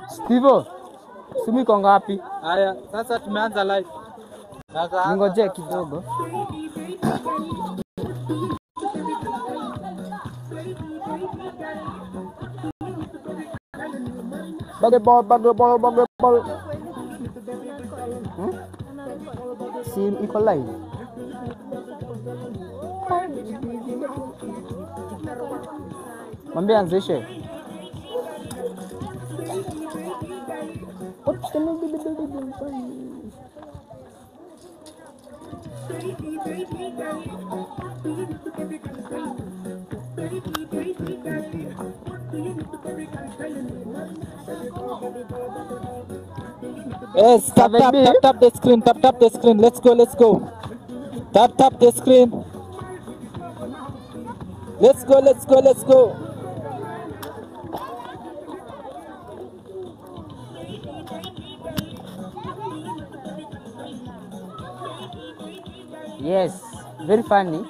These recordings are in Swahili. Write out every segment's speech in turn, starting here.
Steve, simu iko ngapi? Haya, sasa tumeanza live. Ningoje kidogo. Ball. Sim iko live. Mwambie anzishe. Yes, tap the screen, tap the screen. Let's go. Tap the screen. Let's go. Yes, very funny.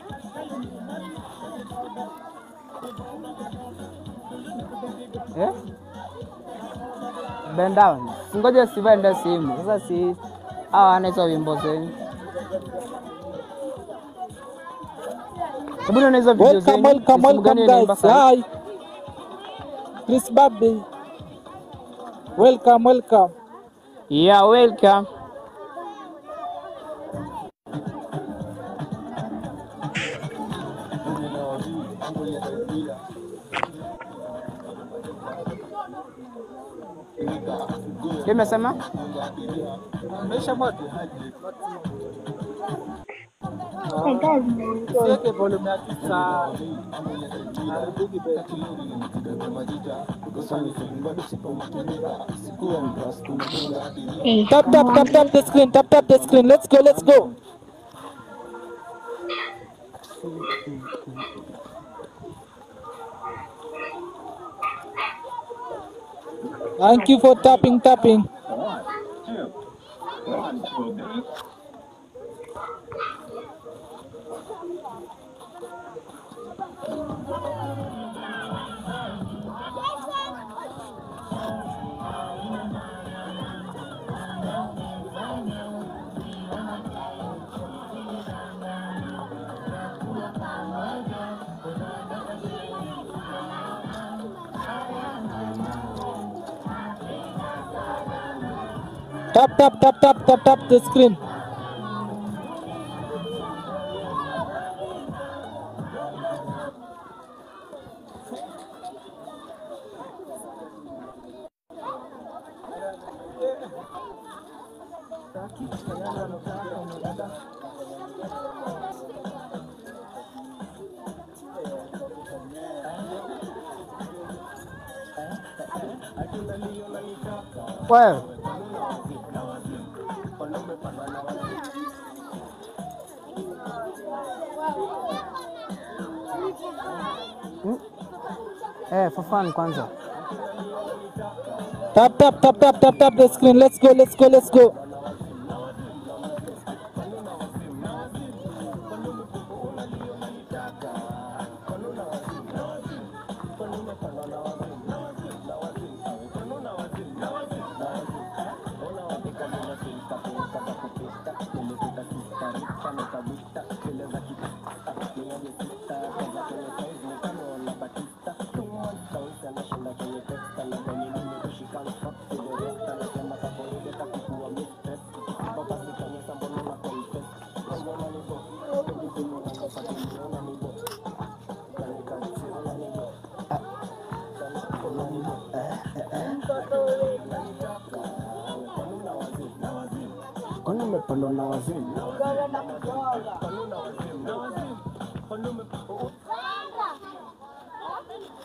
Yeah? Bend down. Ngoja sivende simu. Sasa si anaitwa wimbo zenu. Hebu nione hizo video zenu. Welcome guys. Hi. Chris Baby. Welcome. Yeah, welcome. Kimesema? Mesha moto. Siweke volume ya kisa. Tap the screen. Let's go. Thank you for tapping. 1, 2, 1. Tap the screen. Well. For fun kwanza. Tap the screen. Let's go.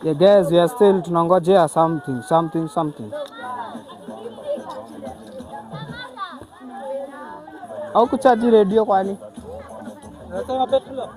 Yeah guys, we are still tunangojea something. Au kuchaji radio kwani? Unasema petrol?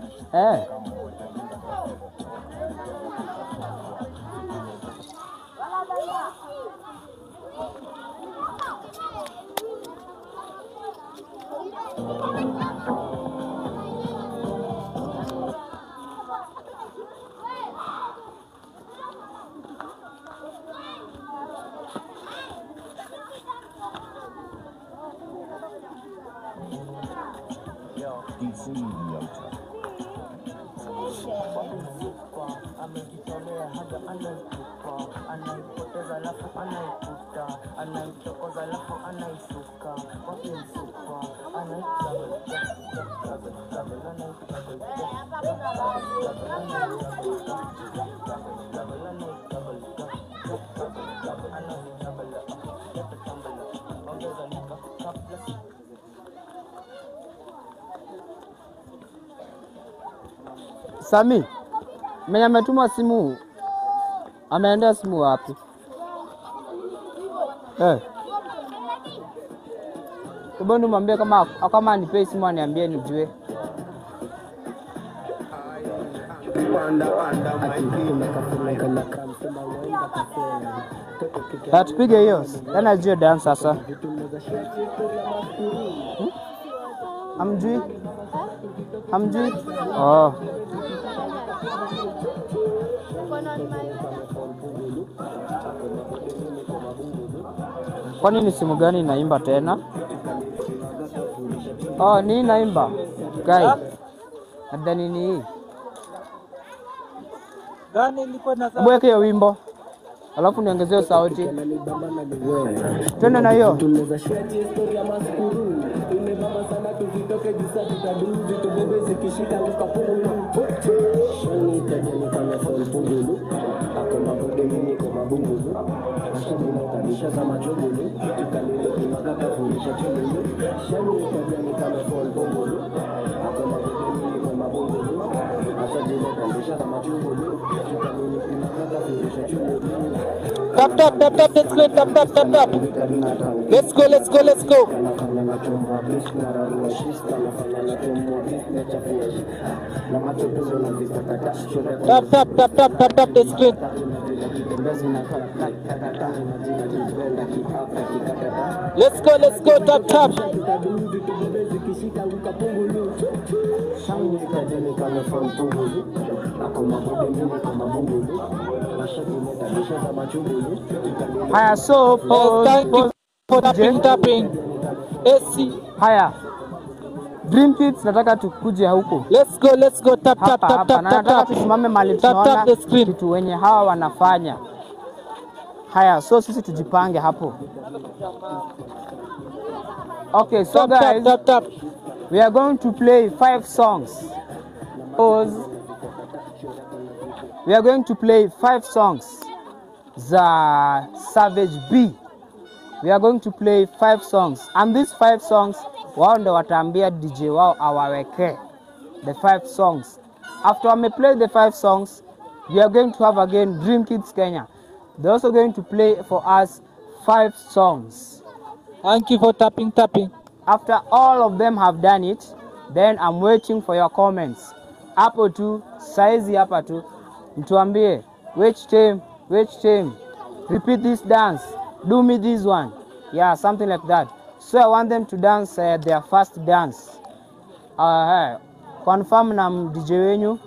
Sami, mwenye ametuma simu ameendea simu wapi? Hebu nimwambie kama anipei simu aniambie nijue. Tupige hiyo. Tena ajue dance sasa. Hamjui? Hamjui? Oh. Kwani ni simu gani inaimba tena? Oh, ni inaimba. Guy. Nadhani ni hii. Gani ilikuwa na Hebu weke hiyo wimbo. Alafu niongezee sauti. Twende na hiyo. Tap the screen, tap. Let's go. Tap the screen. Let's go, tap. Haya, so Thank you for tapping. AC. Haya. Dream Kids nataka tukuje huko. Let's go. Tap. Nataka tusimame mahali tunaona kitu wenye hawa wanafanya. Haya, so sisi tujipange hapo. Okay, so guys, tap. we are going to play 5 songs. We are going to play 5 songs za Savage B. We are going to play 5 songs, and these 5 songs wao ndio wataambia DJ wao awaweke the 5 songs. After we play the 5 songs, we are going to have again Dream Kids Kenya. They're also going to play for us 5 songs. Thank you for tapping. After all of them have done it, then I'm waiting for your comments. Hapo tu, saizi hapa tu, mtuambie which team, repeat this dance, do me this one. Yeah, something like that. So I want them to dance their first dance. Confirm na DJ wenyu.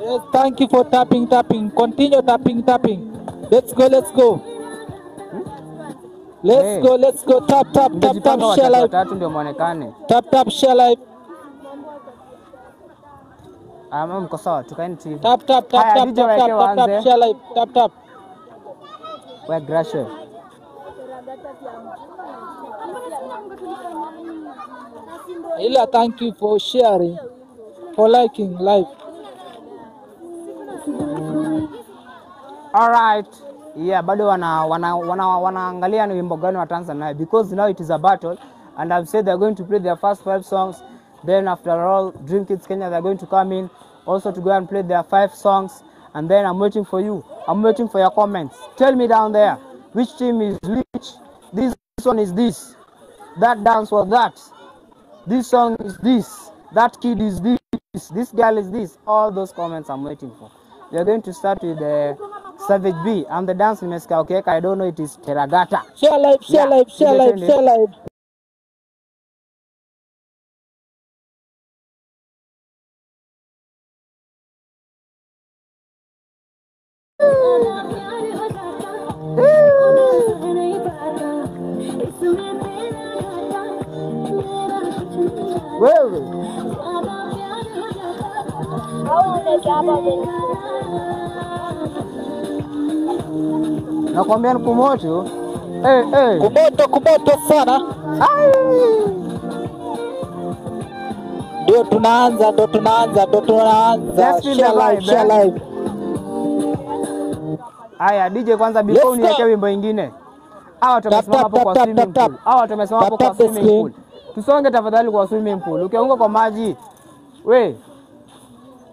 Yes, thank you for tapping. Continue tapping. Let's go. Let's go. Tap, share live. Watatu ndio muonekane. Tap, share live. Mko sawa, tukaeni tu. Tap, share live. Tap. We're Grasher. Ila, thank you for sharing, for liking live. All right. Yeah, bado wanaangalia ni wimbo gani wataanza nayo, because now it is a battle, and I've said they're going to play their first 5 songs. Then after all, Dream Kids Kenya, they're going to come in also to go and play their 5 songs. And then I'm waiting for you. I'm waiting for your comments. Tell me down there which team is which. This one is this. That dance was that. This song is this. That kid is this. This girl is this. All those comments I'm waiting for. We are going to start with the Savage B. And the dance nimesikia okay. I don't know, it is Teragata. Share live. Nakwambia ni kumoto. Eh. Kumoto sana. Ndio tunaanza. Share live. Haya DJ kwanza before uniweke wimbo ingine. Hawa tumesimama hapo kwa swimming pool. Tusonge tafadhali kwa swimming pool. Ukianguka kwa maji. We.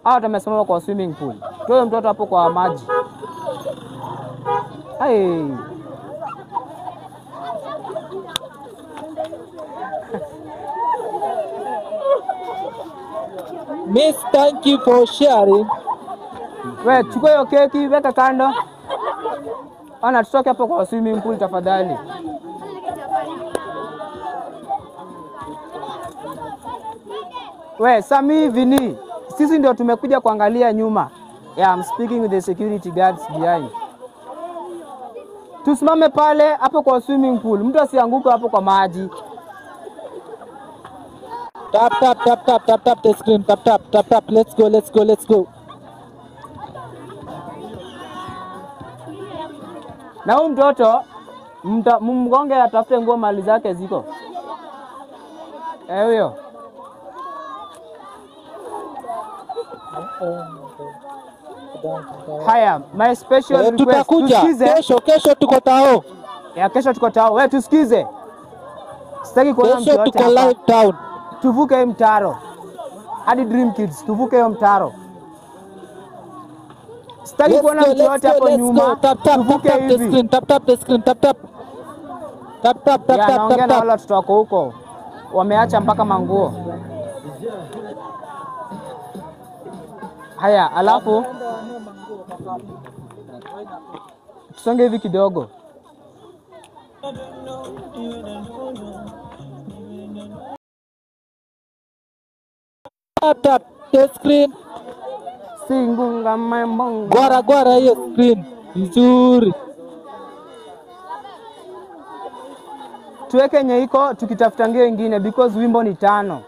Hawa tumesimama kwa swimming pool. Toe mtoto hapo kwa maji. Hey. Miss, thank you for sharing. We, chukua hiyo keki, weka kando. Ana tutoke hapo kwa swimming pool tafadhali. We, Sami Vini. Sisi ndio tumekuja kuangalia nyuma. Yeah, I'm speaking with the security guards behind. Tusimame pale hapo kwa swimming pool. Mtu asianguke hapo kwa maji. Tap the screen. Tap. Let's go. Na huyu mtoto mgonge atafute nguo mali zake ziko. Huyo. Haya, my special request. Tutakuja kesho tuko tao. Kesho tuko tao. Wewe tusikize. Sitaki kuona mtu yote. Kesho tuko live town. Tuvuke mtaro. Hadi Dream Kids, tuvuke hiyo mtaro. Sitaki kuona mtu yote hapo nyuma. Tuvuke hivi. Tap the screen. Naongea na wale watoto wako huko. Wameacha mpaka manguo. Haya, alafu tusonge hivi kidogo. Tap the screen. Singunga mbongo. Gwara hiyo screen. Nzuri. Tuweke yenye iko tukitafuta ngeo ingine because wimbo ni 5.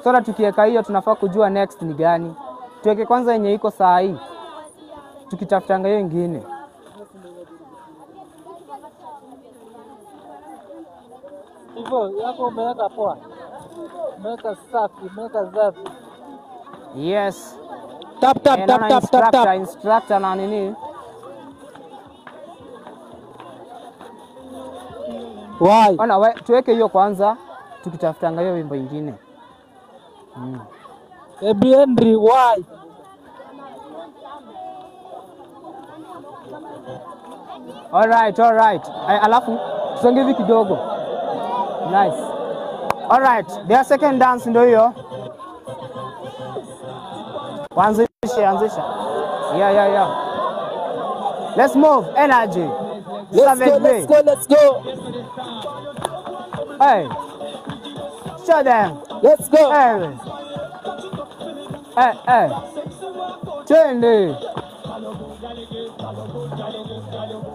Sasa tukiweka hiyo tunafaa kujua next ni gani. Tuweke kwanza yenye iko saa hii. Tukitafuta ngeo ingine. Hivyo yako umeweka poa. Umeweka safi, umeweka zafi. Yes. Tap. Instructor na nini? Why? Ona tuweke hiyo kwanza tukitafuta hiyo wimbo ingine. Henry, why? All right. Alafu tusonge hivi kidogo. Nice. All right, their second dance ndio hiyo. Anzisha. Yeah. Let's move. Energy. Let's go. Hey. Show them. Let's go. Hey. Twende.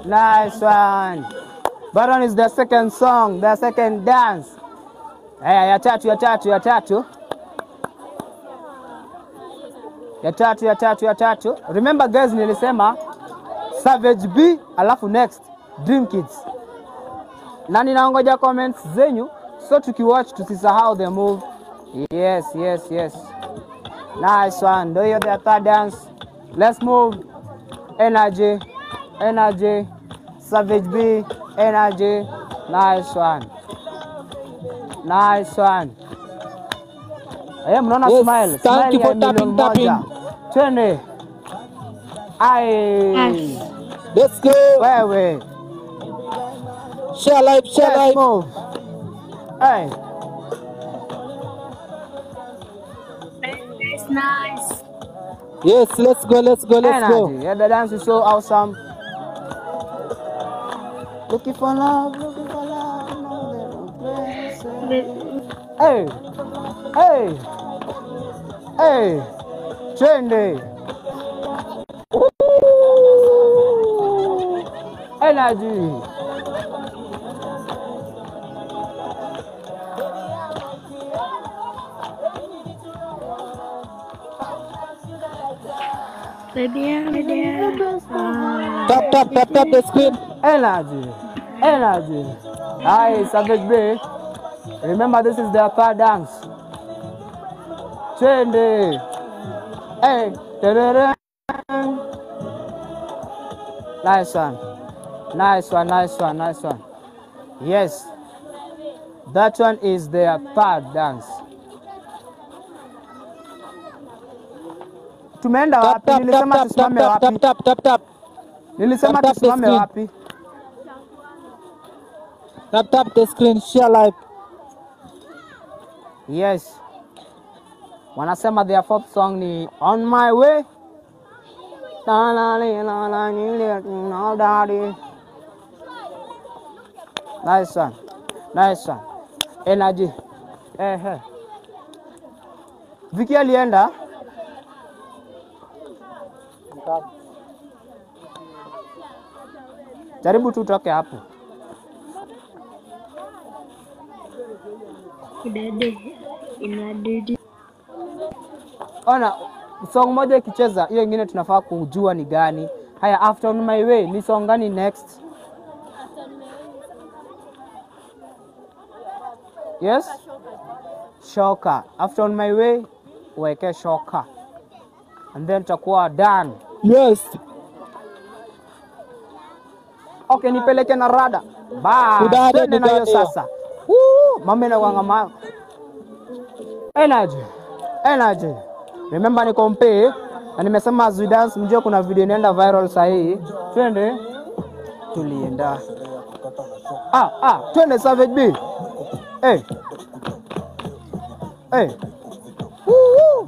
Nice one. Baron is the second song, the second dance. Ya tatu. Ya tatu. Remember guys, nilisema Savage B alafu next Dream Kids. Na ninaongoja comments zenyu so tukiwatch tusisahau the move. Yes. Nice one. Do you the third dance? Let's move. Energy. Savage B. Energy. Nice one. Mnaona Yes, smile. thank you for tapping. Twende. Ai. Let's go. Wewe. Share live. Move. Hey. It's nice. Yes, let's go. Energy. Yeah, the dance is so awesome. Looking for love. Hey. Twende. Energy. Tap the screen. Energy. Energy. Aye, Savage Bay. Remember, this is their third dance. Twende. Hey. Ta-da-da. Nice one. Nice one, nice one, nice one. Yes. That one is their third dance. Tumeenda wapi? Nilisema tusimame wapi? Tap. Nilisema Tap the tusimame screen. wapi? Tap the screen, share live. Yes. Wanasema their fourth song ni On My Way. Nice one. Nice one. Energy. Viki alienda. Jaribu tu toke hapo. Ona, song moja ikicheza, hiyo ingine tunafaa kujua ni gani. Haya, After On My Way ni song gani next? Yes? Shoka. After On My Way, uweke Shoka. And then tutakuwa done. Yes. Okay, nipeleke na rada. Ba, twende na hiyo sasa. Mama inakuanga ma. Energy. Remember ni compare na nimesema as we dance, mjue kuna video inaenda viral sahi. Twende. Tulienda. Twende Savage B. Hey. Woo.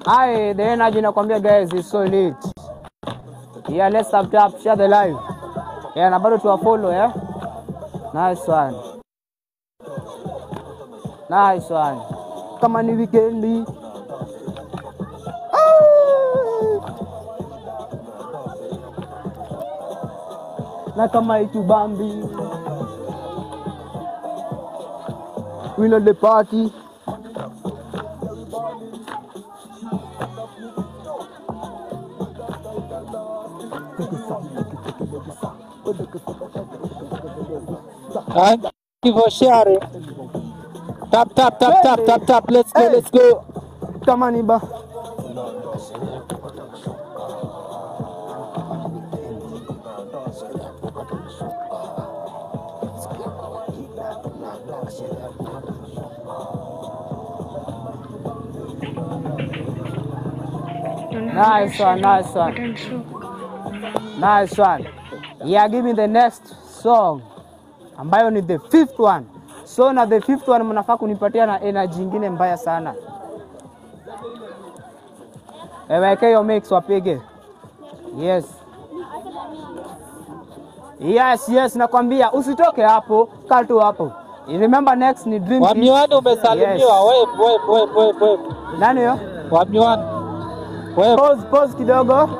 Hi, the energy nakwambia guys is so lit. Yeah, let's tap, share the live. Yeah, na bado tuwa follow, yeah. Nice one. Kama ni weekendi. Na kama itubambi. We know the party. Thank you for sharing. Tap. Let's go. Come on, Iba. Nice one. Yeah, give me the next song ambayo ni the fifth one. So na the fifth one mnafaa kunipatia na energy nyingine mbaya sana. Weke hiyo mix wapige. Yes, nakwambia usitoke hapo, kaa tu hapo. Remember next ni Dream Team. Wamiwani umesalimiwa. Wewe. Nani yo? Wamiwani. Wewe. Pause kidogo.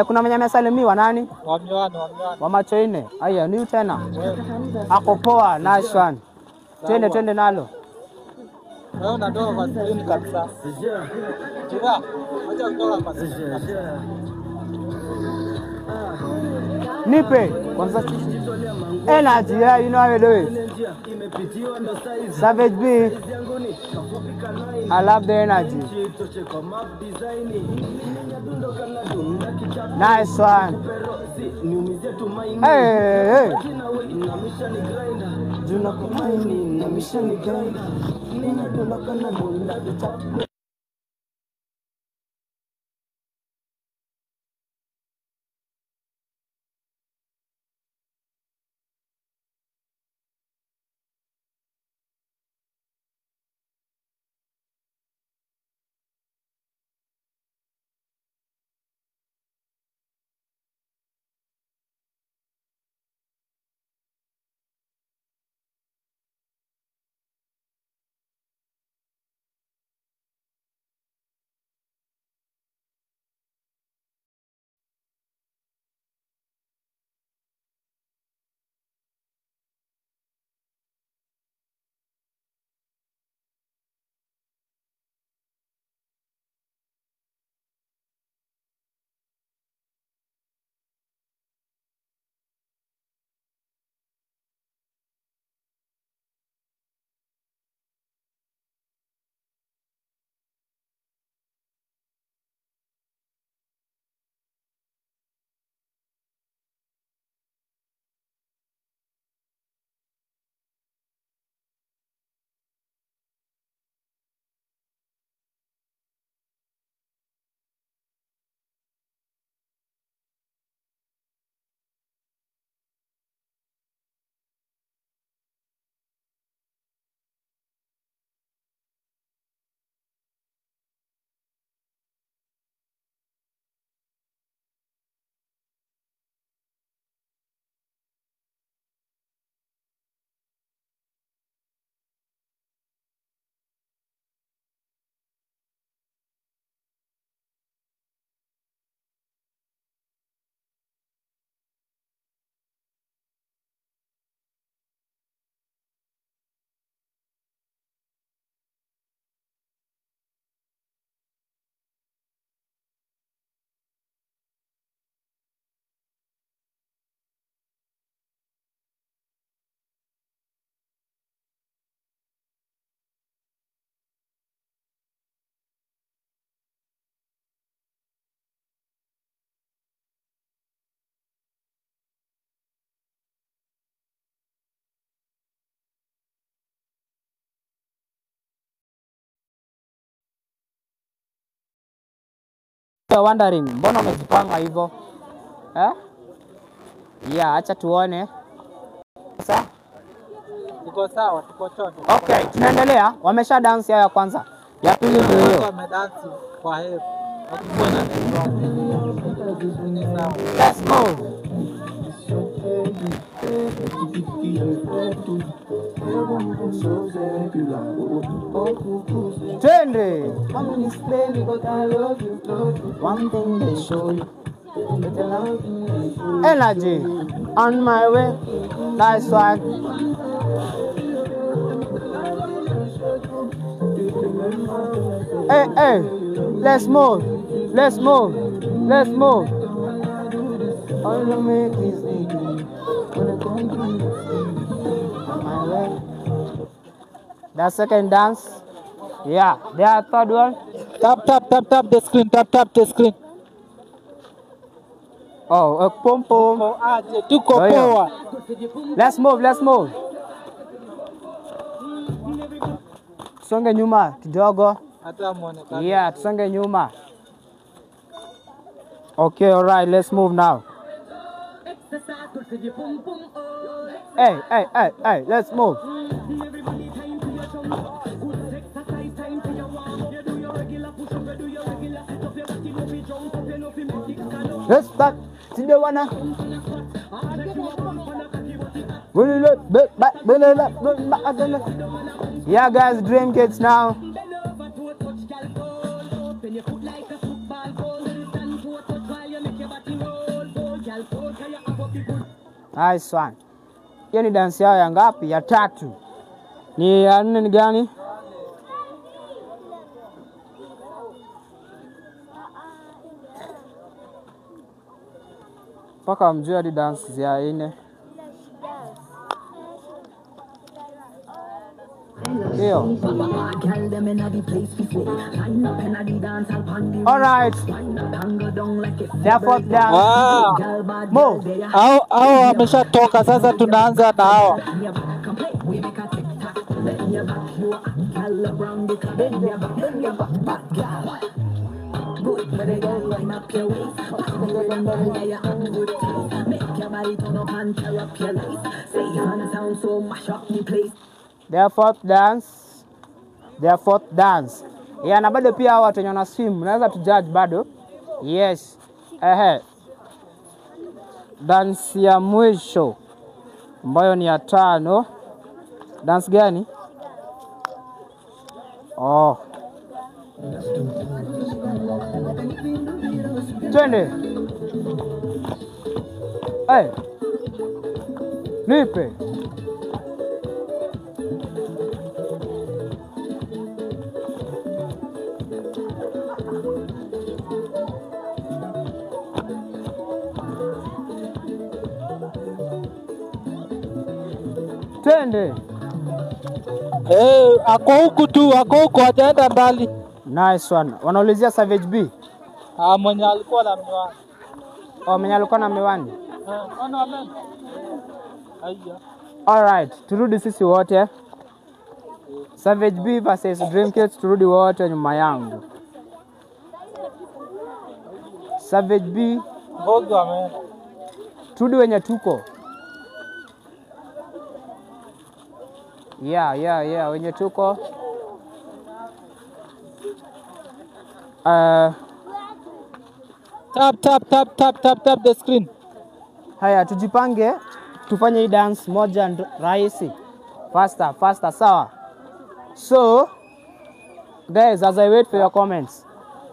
Kuna mwenye amesalimiwa nani? Wamiwani. Wa macho ine. Aya, ni tena. Ako poa, nice one. Twende nalo. Wewe unatoka kwa screen kabisa. Jira, acha kutoka kwa screen. Nipe kwanza energy, yeah, you know how we do it. Savage B, I love the energy. Nice one. Hey. You're wondering, mbona umejipanga hivyo? Eh? Yeah, acha tuone. Sasa? Tuko sawa, tuko chote. Okay, tunaendelea. Wamesha dance ya kwanza. Ya pili ndio hiyo. Wamedansi kwa hebu. Hakuna na ni sawa. Let's move. Twende. One thing they show you. Energy on my way. Nice one. Hey, hey, let's move. Let's move. Let's move. All the make is on my way. That second dance. Yeah, the third one. Tap the screen, tap the screen. Oh, pom pom. Tuko aje, tuko Oh, yeah. poa. Let's move, let's move. Tusonge nyuma kidogo. Hata muonekano. Yeah, tusonge nyuma. Okay, all right, let's move now. Hey, hey, hey, hey, let's move. Let's start. See the one. Yeah, guys, Dream Kids now. Nice one. Hiyo ni dance yao ya ngapi? Ya tatu. Ni ya nne ni gani? Paka mjua hadi dance ya nne. Hiyo. Alright. Therefore dance. Move. Hao wameshatoka, sasa tunaanza na hawa. Their fourth dance. Yeah, na bado pia watu wenye wana swim, unaweza tu judge bado. Yes. Dance ya mwisho ambayo ni ya tano. Dance gani? Oh. Twende. Hey. Nipe. Twende. Ako huku tu, hajaenda mbali. Nice one. Wanaulizia Savage B. Mwenye alikuwa na miwani. Oh, mwenye alikuwa na miwani. Amen. Haya. Alright, turudi sisi wote. Savage B versus Dream Kids, turudi wote nyuma yangu. Savage B. Bogo amen. Turudi wenye tuko. Yeah, wenye tuko. Tap the screen. Haya, tujipange tufanye hii dance moja rahisi. Faster, sawa. So guys, as I wait for your comments.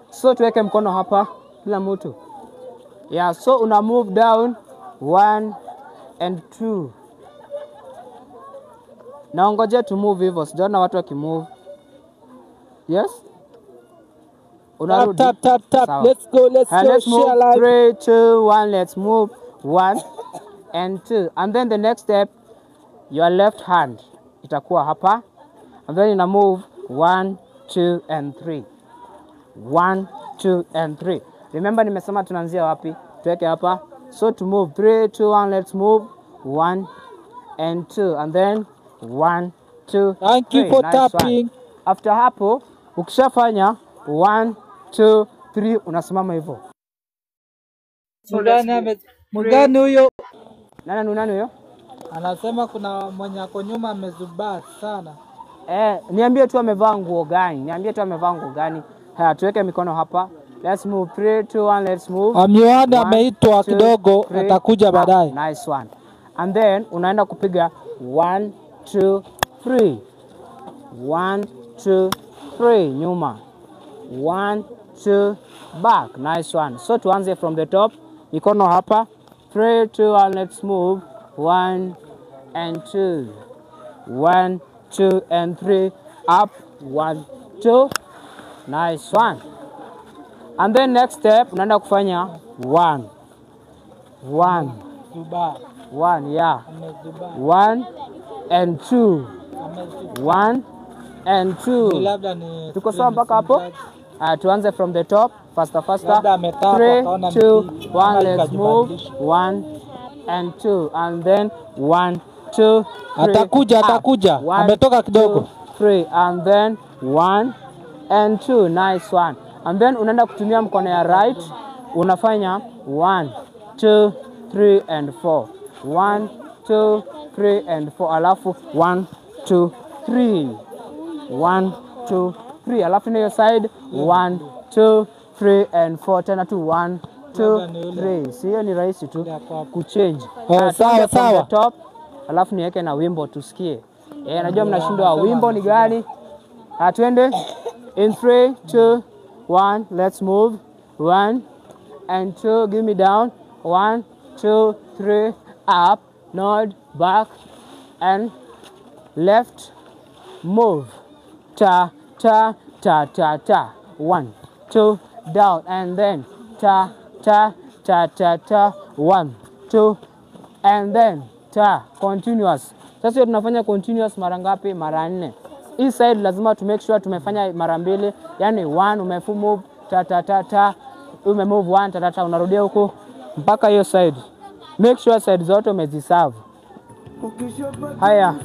So tuweke mkono hapa kila mtu. Yeah, so una move down 1 and 2. Naongoje to move hivyo, sijaona watu wakimove. Yes? Unarudi. Tap. Sawa. Let's go. Let's move. Share live. 3, 2, 1. Let's move 1 and 2. And then the next step, your left hand itakuwa hapa. And then ina move 1, 2 and 3. 1, 2 and 3. Remember nimesema tunaanzia wapi? Tuweke hapa. So to move 3, 2, 1. Let's move 1 and 2. And then 1, 2, Thank you 3. for Nice tapping. one. After hapo, ukishafanya 1, 2, 3 unasimama hivyo. Mgani huyo? Nani huyo? Anasema kuna mwenye ako nyuma amezubaa sana. Niambie tu amevaa nguo gani? Haya, tuweke mikono hapa. Let's move 3 2 1 let's move. Amioana ameitwa kidogo, atakuja baadaye. Nice one. And then unaenda kupiga 1 2 3. 1 2 3 nyuma. 1 2 back. Nice one. So tuanze from the top. Mikono hapa. 3 2 1 let's move. 1 and 2. 1 2 and 3 up. 1 2. Nice one. And then next step unaenda kufanya 1 1 1 yeah. 1 and 2. 1 and 2. Tuko sawa mpaka hapo? Tuanze from the top. Faster. 3 2 1 let's move. 1 and 2 and then 1 2 3. Atakuja. Ametoka kidogo. 3 and then 1 and 2. Nice one. And then unaenda kutumia mkono ya right. Unafanya 1 2 3 and 4. 1 2 3 and 4. Alafu 1 2 3. 1 2 3. Alafu na hiyo side 1 2 3 and 4. Tena tu 1 2 3. Sio ni rahisi tu kuchange. Sawa. Top. Alafu niweke na wimbo tusikie. Najua mnashindwa wimbo ni gani? Twende in 3 2 1 let's move. 1 and 2 give me down. 1 2 3 up, nod, back and left, move. Ta ta ta ta ta. 1 2 down and then ta ta ta ta ta. 1 2 and then ta. Continuous. Sasa tunafanya continuous mara ngapi? Mara 4. Hii side lazima to make sure tumefanya mara 2, yani 1 umemove ta ta ta ta, umemove 1 ta ta ta, unarudia huko mpaka hiyo side. Make sure side zote umeziserve. Haya.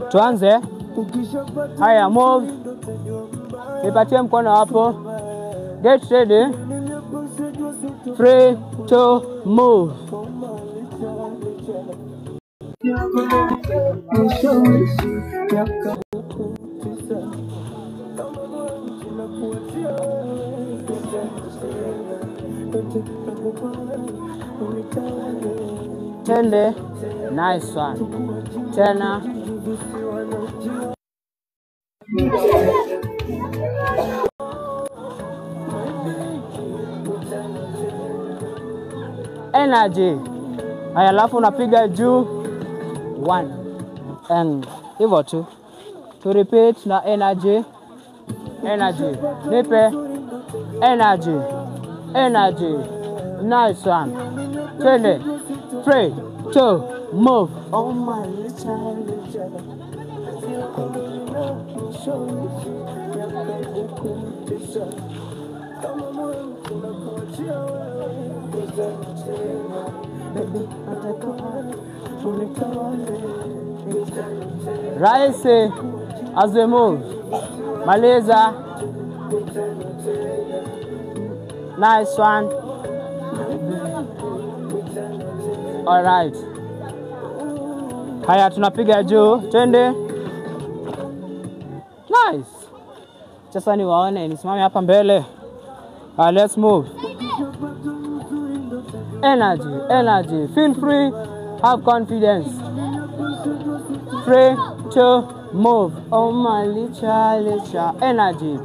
Tuanze. Haya, move. Nipatie mkono hapo. Get ready. 3 2 move. Tende. Nice one. Tena. Energy. Haya, alafu unapiga juu 1 and hivyo tu. To repeat na energy. Nipe energy. Nice one. Tende. 3 2 move. Oh my Raise as we move. Maliza. Nice one. All right. Haya, tunapiga juu. Twende. Nice. Sasa ni waone nisimame hapa mbele. Let's move. Energy. Feel free. Have confidence. 3 2 move. Oh my licha. Energy.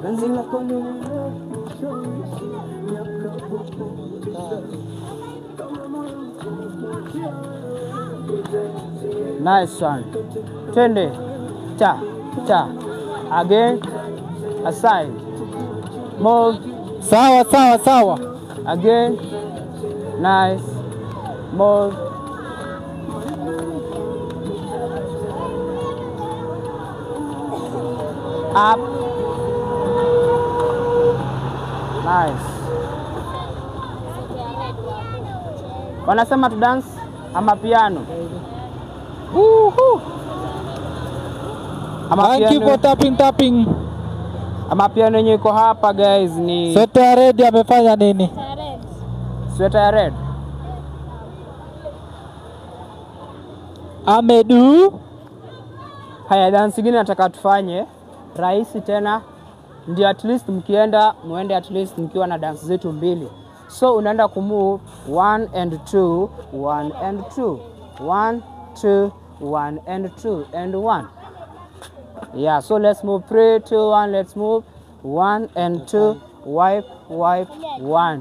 Nice one. Twende. Ta. Again. Aside. Move. Sawa. Again. Nice. Move. Up. Nice. Wanasema tu dance ama piano. Thank you for tapping. Mapiano yenye iko hapa guys ni Sweta ya red amefanya nini? sweta ya red. Amedu. Haya, dance ingine nataka tufanye rahisi tena, ndio at least mkienda muende at least mkiwa na dance zetu mbili. So unaenda kumove 1 and 2, 1 and 2, 1 2, 1 and 2 and 1. Yeah, so let's move 3 2 1. Let's move 1 and 2, wipe wipe 1,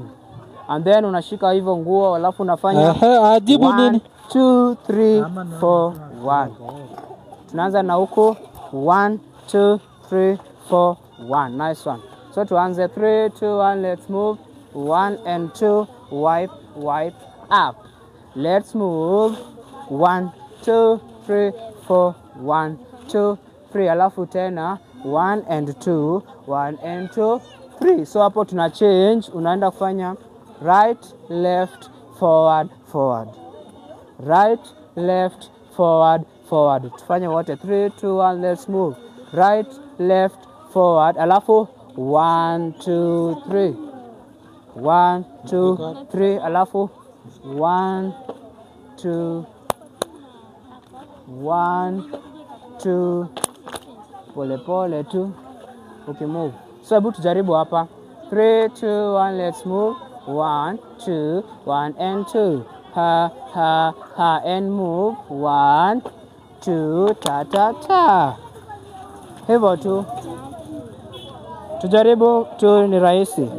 and then unashika hivyo nguo alafu unafanya ajibu nini? 2 3 4 1. Tunaanza na huko 1 2 3 4 1. Nice one. So tuanze 3 2 1. Let's move 1 and 2, wipe wipe up. Let's move 1 2 3 4 1 2 3, alafu tena 1 and 2, 1 and 2 3. So hapo tuna change, unaenda kufanya right left forward forward, right left forward forward. Tufanye wote 3 2 1. Let's move right left forward, alafu 1 2 3, 1 2 3, alafu 1 2 1 2, pole pole tu ukimove. So hebu tujaribu hapa 3 2 1. Let's move 1 2 1 and 2, ha ha ha, and move 1 2 ta ta ta. Hivyo tu, tujaribu tu, ni rahisi.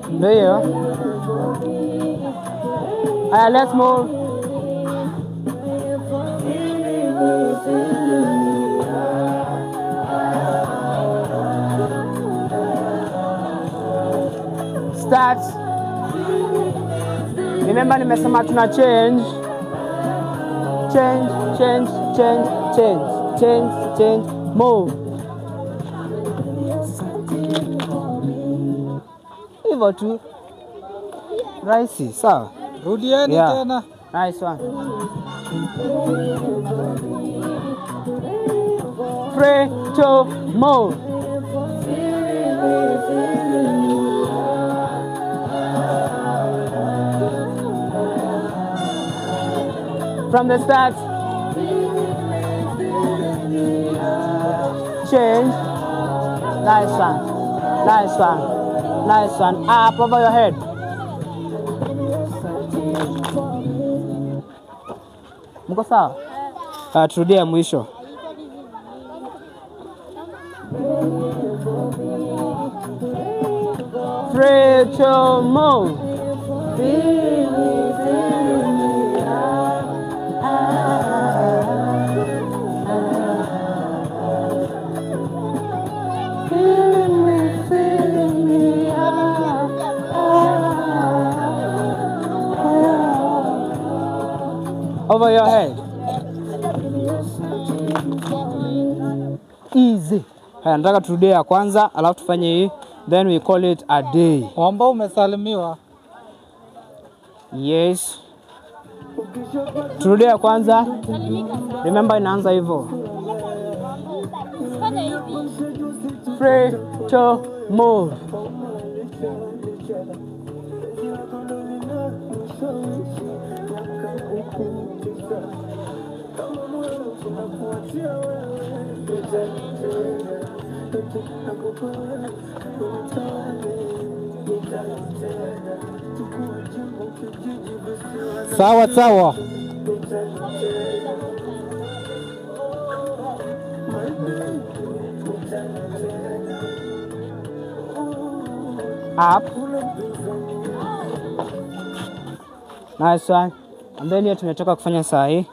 Ndio. Aya, let's move. Start. Remember nimesema tuna change. Change, change, change, change, change, change, move. Hivyo tu. Rahisi, sawa? Rudieni tena. Nice one. 3 2 move. From the start. Change. Nice one. Nice one. Nice one. Up over your head. Mko sawa? Turudie mwisho. Three, two, move. Over your head. Easy. Haya, nataka turudie ya kwanza, alafu tufanye hii, then we call it a day. Ambao umesalimiwa. Yes. Turudie ya kwanza. Remember inaanza hivyo. 3 2 move. Sawa sawa. Up. Nice one. And then here tumetoka kufanya saa hii.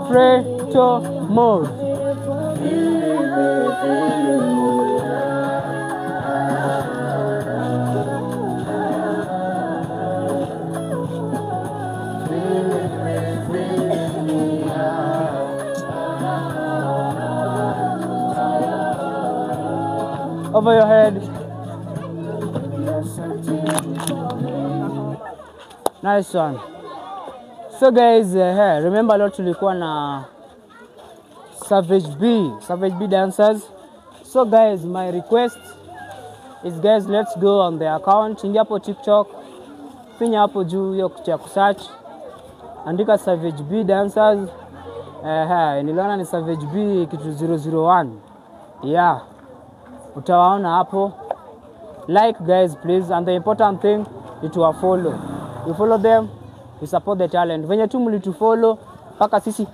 Three, two, move. Over your head. Nice one. So guys, remember leo tulikuwa na Savage B dancers. So guys, my request is guys, let's go on the account. Ingia hapo TikTok, finya hapo juu hiyo cha kusearch, andika Savage B dancers. Niliona ni Savage B kitu 001. Yeah, utawaona hapo. Like guys please, and the important thing is to follow. You follow them, you support the talent. Venye tu mlitufollow paka sisi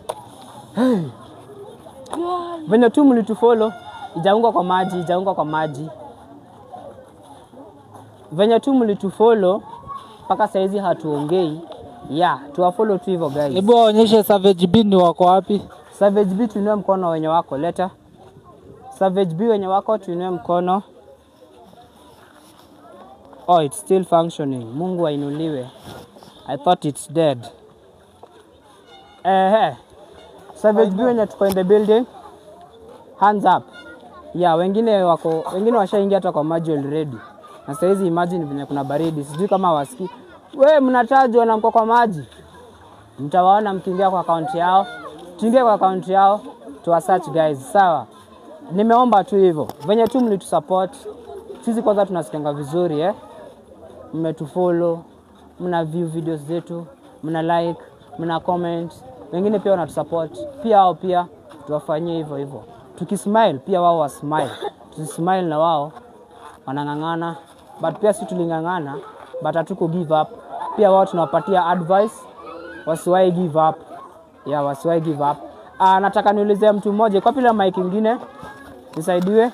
venye tu mlitufollow ijaunga kwa maji. Venye tu mlitufollow paka saizi hatuongei. Yeah, tuwafollow tu hivyo guys. Hebu waonyeshe Savage B ni wako wapi? Savage B tuinue mkono wenye wako, leta. Savage B wenye wako tuinue mkono. Oh, it's still functioning. Mungu ainuliwe. I thought it's dead. Savage B wenye tuko in the building. Hands up. Yeah, wengine washaingia hata kwa maji already. Na sasa hizi imagine venye kuna baridi. Sijui kama wasiki. Wewe mnatajwa na mko kwa maji. Mtawaona mkiingia kwa account yao. Tuingie kwa account yao, tuwa search guys. Sawa. Nimeomba tu hivyo. Venye tu mlitusupport. Sisi kwanza tunasikianga vizuri mmetufollow, mna view videos zetu, mna like, mna comment. Wengine pia wanatusupport. Pia wao pia tuwafanyie hivyo. Tukismile pia wao wasmile. Tusmile na wao wanangangana. But pia sisi tulingangana, but hatuko give up. Pia wao tunawapatia advice, wasiwahi give up. Yeah, wasiwahi give up. Nataka niulize mtu mmoja, kwa pila mic nyingine nisaidiwe.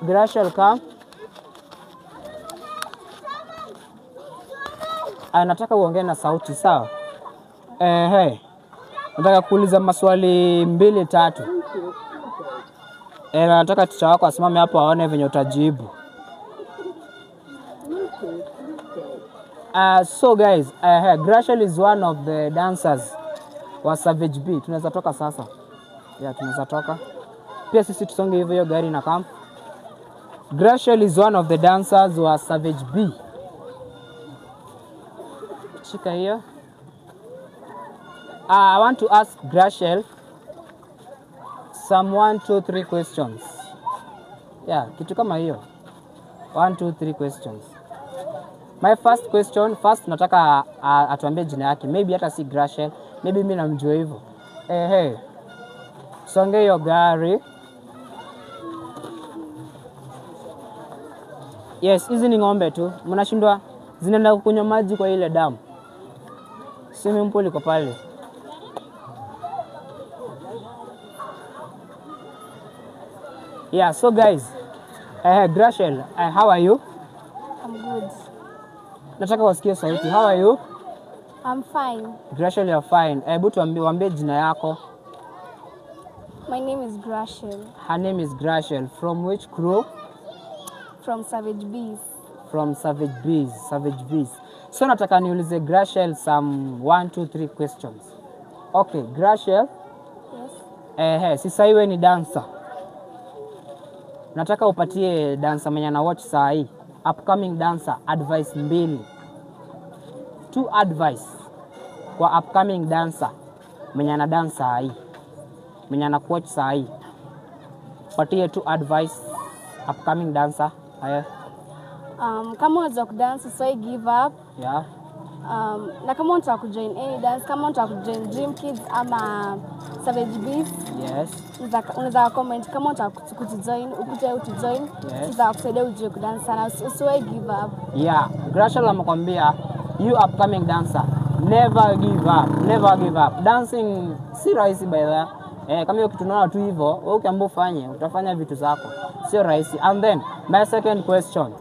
Grashel come. Nataka uongee na sauti, sawa? Nataka kuuliza maswali 2-3. Nataka ticha wako asimame hapo aone venye utajibu. So guys, Grashel is one of the dancers wa Savage B. Tunaweza toka sasa. Yeah, tunaweza toka. Pia sisi tusonge hivyo gari na kama. Grashel is one of the dancers wa Savage B. Shika hiyo. I want to ask Grashel some 1, 2, 3 questions. Yeah, kitu kama hiyo. 1, 2, 3 questions. My first question, nataka atuambie jina yake. Maybe hata si Grashel, maybe mimi namjua hivyo. Songe hiyo gari. Yes, hizi ni ng'ombe tu. Mnashindwa zinaenda kunywa maji kwa ile damu. Swimming pool iko pale. Yeah, so guys, Grashel, how are you? I'm good. Nataka wasikie sauti. How are you? I'm fine. Grashel, you're fine. Hebu tuambie jina yako. My name is Grashel. Her name is Grashel. From which crew? From Savage Bees. From Savage Bees. So nataka niulize Grashel some 1, 2, 3 questions. Okay, Grashel. Yes. Sasa wewe ni dancer. Nataka upatie dancer mwenye na watch saa hii. Upcoming dancer advice 2. 2 advice kwa upcoming dancer mwenye na dance saa hii. Mwenye na watch saa hii. Patie 2 advice upcoming dancer. Haya. Kama unaweza kudance so give up. Yeah. Na kama unataka kujoin any dance, kama unataka kujoin Dream Kids ama Savage Bees. Yes. Unaweza comment kama unataka kujoin, ukuje utujoin. Yes. Tutakusaidia ujue kudance sana, usiwahi give up. Yeah, Grashel amekwambia you upcoming dancer, never give up. Dancing si rahisi by the way. Kama hiyo kitu unaona tu hivyo, wewe ukiamua ufanye, utafanya vitu zako. Sio rahisi. And then my second question.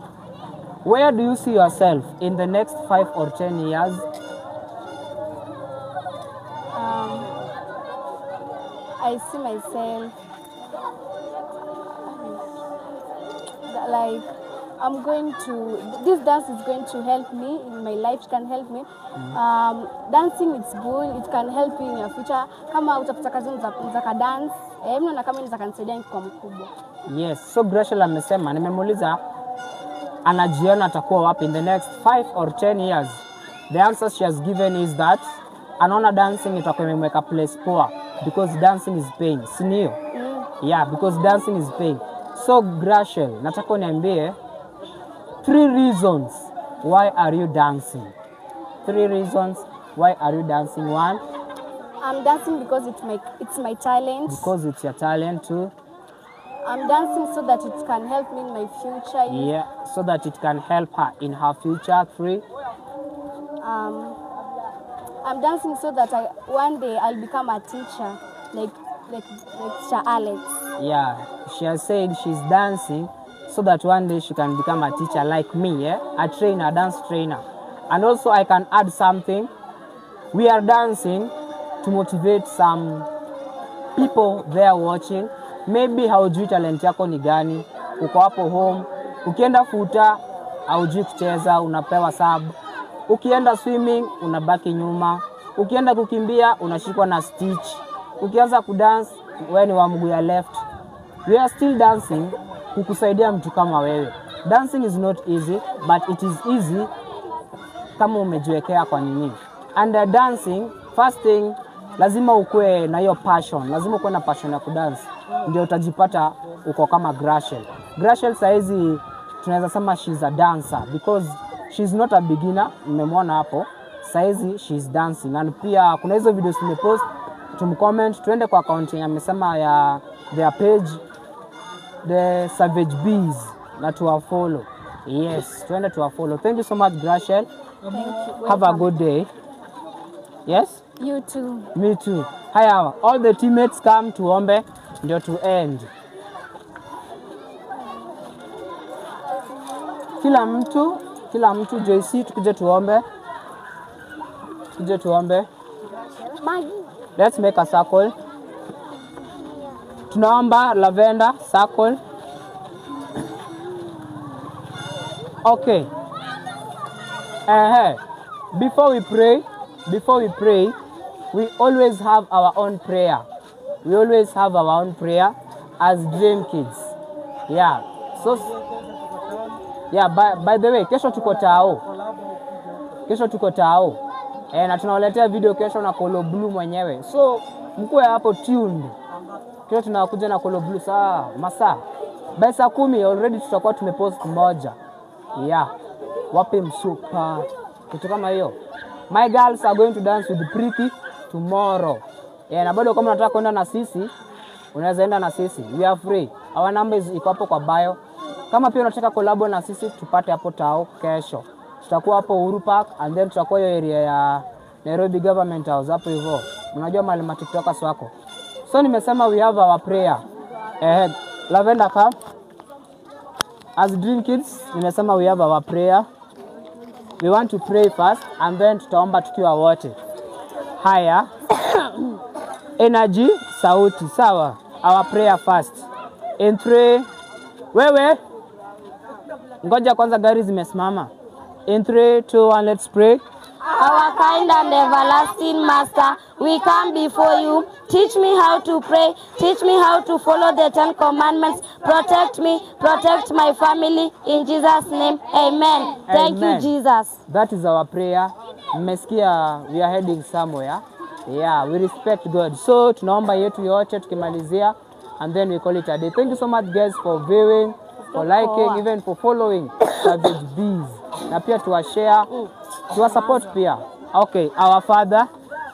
Where do you see yourself in the next 5 or 10 years? I see myself like this dance is going to help me in my life, it can help me. Dancing it's good, it can help you in your future. Kama utapata kazi za dance, mimi na kama inaweza kanisaidia kwa mkubwa. Yes, so Grashel amesema, nimemuuliza anajiona atakuwa wapi in the next 5 or 10 years. The answer she has given is that anaona dancing itakuwa imemweka place poa because dancing is paying. Si ndio? Yeah, because dancing is paying. So Grashel, nataka uniambie 3 reasons why are you dancing? 3 reasons why are you dancing. 1, I'm dancing because it's my talent. because it's your talent. 2, I'm dancing so that it can help me in my future. yeah, so that it can help her in her future. 3, I'm dancing so that one day I'll become a teacher, like Teacher Alex. yeah, she has said she's dancing so that one day she can become a teacher like me, a trainer, a dance trainer. And also I can add something. We are dancing to motivate some people there watching. Maybe haujui talent yako ni gani, uko hapo home, ukienda futa haujui kucheza unapewa sub, ukienda swimming unabaki nyuma, ukienda kukimbia unashikwa na stitch, ukianza kudance wewe ni wa mguu ya left. We are still dancing kukusaidia mtu kama wewe. Dancing is not easy, but it is easy kama umejiwekea kwa nini. And dancing, first thing, lazima ukue na hiyo passion, lazima ukue na passion ya kudance, ndio utajipata uko kama Grashel. Grashel saizi tunaweza sema she's a dancer because she's not a beginner, mmemwona hapo. Saizi she's dancing. And pia kuna hizo videos tumepost, tumcomment, tuende kwa account ya amesema ya their page, the Savage Bees, na tuwafollow. Yes, tuende tuwafollow. Thank you so much Grashel. Thank you. Have a good day. Yes? You too. Me too. Haya, all the teammates come tuombe ndio to end. Kila mtu JC tukuje tuombe. Tukuje tuombe. Let's make a circle. Tunaomba Lavender circle. Okay. Before we pray, we always have our own prayer. We always have our own prayer as Dream Kids. Yeah. So yeah, by the way, kesho tuko Tao. Na tunawaletea video kesho na Kolo Blue mwenyewe. So mkuwe hapo tuned. Kesho tunakuja na Kolo Blue masaa. By saa 10 already tutakuwa tumepost moja. Yeah. Wape msupa. Kitu kama hiyo. My girls are going to dance with Priki tomorrow. Na bado kama unataka kwenda na sisi, unaweza enda na sisi. We are free. Our numbers iko hapo kwa bio. Kama pia unataka collab na sisi, tupate hapo Tao kesho. Tutakuwa hapo Uhuru Park and then tutakuwa hiyo area ya Nairobi Government House hapo hivyo. Unajua mahali ma TikTokers wako. So nimesema we have our prayer. Lavender come. As Dream Kids, nimesema we have our prayer. We want to pray first and then tutaomba tukiwa wote. Haya. Energy, sauti, sawa. Our prayer first. In 3. Wewe. Ngoja kwanza gari zimesimama. In 3, 2, 1, let's pray. Our kind and everlasting Master, we come before you. Teach me how to pray. Teach me how to follow the 10 commandments. Protect me, protect my family. In Jesus' name, amen. Thank you, Jesus. That is our prayer. Mmesikia, we are heading somewhere. Yeah, we respect God. So, tunaomba yetu yote tukimalizia and then we call it a day. Thank you so much guys for viewing, for liking, even for following Savage Bees. Na pia tuwashare, tuwasupport pia. Okay, our Father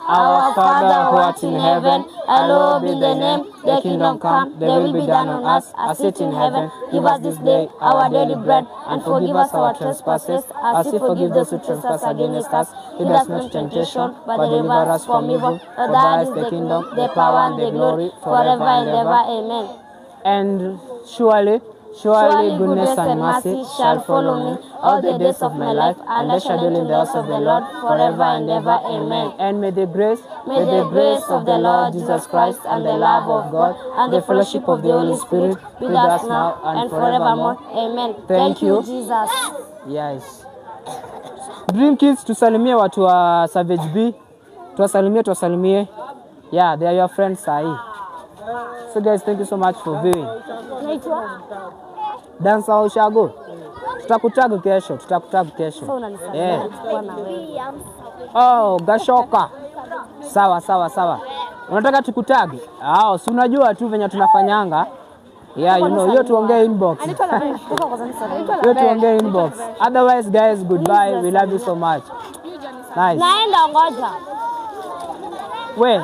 who art in heaven, hallowed be thy name. Thy kingdom come, thy will be done on us as it in heaven. Give us this day our daily bread, and forgive us our trespasses, as we forgive those who trespass against us. Lead us not into temptation, but deliver us from evil. For thine is the kingdom, the power, and the glory, forever and ever. Amen. And surely goodness and mercy shall follow me all the days of my life, and I shall dwell in the house of the Lord forever and ever. Amen. And may the grace of the Lord Jesus Christ and the love of God and the fellowship of the Holy Spirit be with us now and forevermore. Amen. Thank you, Jesus. Yes. Dream Kids, tusalimie watu wa Savage B. Tuwasalimie. Yeah, they are your friends sahi. So guys, thank you so much for viewing. Dancer Ushago. Tutakutag kesho, So unanisaidia Yeah. kuchukua na wewe. Oh, Gashoka. Sawa. Unataka tukutage? Si unajua tu venye tunafanyanga. Yeah, you know, hiyo tuongee inbox. Anaitwa na wewe. Toka kwa zanisa. Hiyo tuongee inbox. Otherwise guys, goodbye. We love you so much. Nice. Naenda ngoja. We,